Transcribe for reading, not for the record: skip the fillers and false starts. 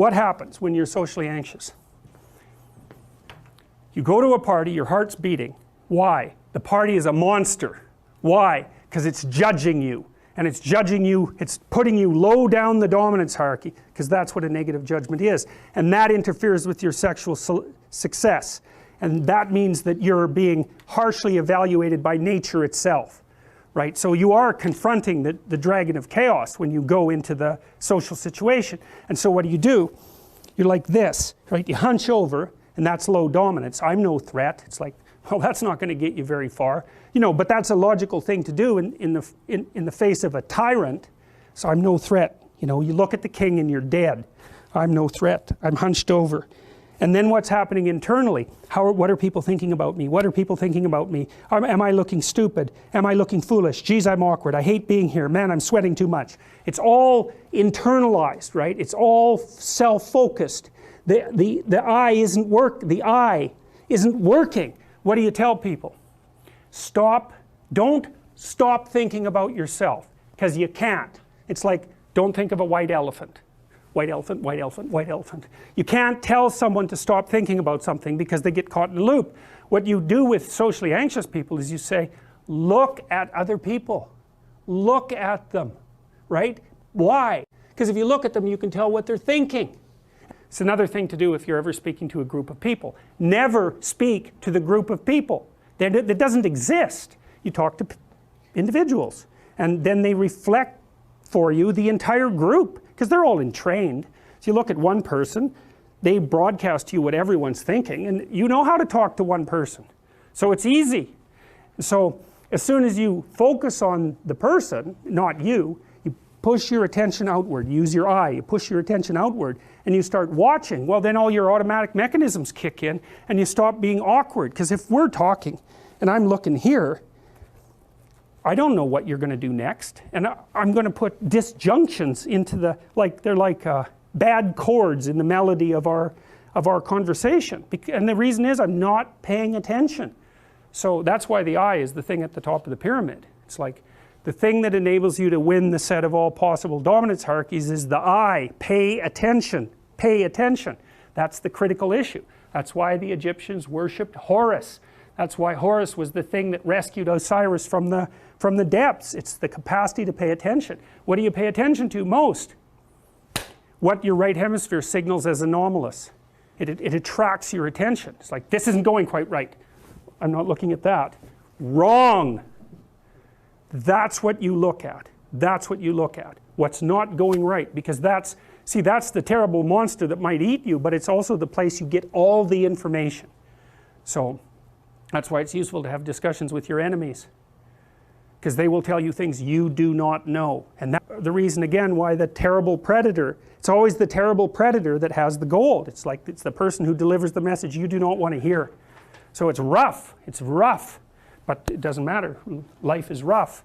What happens when you're socially anxious? You go to a party, your heart's beating. Why? The party is a monster. Why? Because it's judging you. And it's judging you, it's putting you low down the dominance hierarchy, because that's what a negative judgment is. And that interferes with your sexual success. And that means that you're being harshly evaluated by nature itself. Right? So you are confronting the dragon of chaos when you go into the social situation. And so what do? You're like this, right? You hunch over, and that's low dominance. I'm no threat. It's like, well, that's not going to get you very far. You know, but that's a logical thing to do in the face of a tyrant. So I'm no threat. You know, you look at the king and you're dead. I'm no threat. I'm hunched over. And then what's happening internally? What are people thinking about me? What are people thinking about me? Am I looking stupid? Am I looking foolish? Geez, I'm awkward. I hate being here. Man, I'm sweating too much. It's all internalized, right? It's all self-focused. The eye isn't working. What do you tell people? Don't stop thinking about yourself, because you can't. It's like, don't think of a white elephant. White elephant, white elephant, white elephant. You can't tell someone to stop thinking about something because they get caught in a loop. What you do with socially anxious people is you say, look at other people. Look at them, right? Why? Because if you look at them, you can tell what they're thinking. It's another thing to do if you're ever speaking to a group of people. Never speak to the group of people. That doesn't exist. You talk to individuals, and then they reflect for you the entire group, because they're all entrained. So you look at one person, they broadcast to you what everyone's thinking, and you know how to talk to one person. So it's easy. So as soon as you focus on the person, not you, you push your attention outward, use your eye, you push your attention outward, and you start watching. Well, then all your automatic mechanisms kick in, and you stop being awkward. Because if we're talking, and I'm looking here, I don't know what you're going to do next, and I'm going to put disjunctions into the, they're like bad chords in the melody of our conversation. And the reason is I'm not paying attention. So that's why the eye is the thing at the top of the pyramid. It's like the thing that enables you to win the set of all possible dominance hierarchies is the eye. Pay attention. Pay attention. That's the critical issue. That's why the Egyptians worshipped Horus. That's why Horus was the thing that rescued Osiris from the depths. It's the capacity to pay attention. What do you pay attention to most? What your right hemisphere signals as anomalous. It attracts your attention. It's like, this isn't going quite right. I'm not looking at that. Wrong. That's what you look at. That's what you look at. What's not going right. Because that's the terrible monster that might eat you, but it's also the place you get all the information. So that's why it's useful to have discussions with your enemies, because they will tell you things you do not know. And that's the reason, again, why the terrible predator, it's always the terrible predator that has the gold. It's like it's the person who delivers the message you do not want to hear. So it's rough, but it doesn't matter. Life is rough.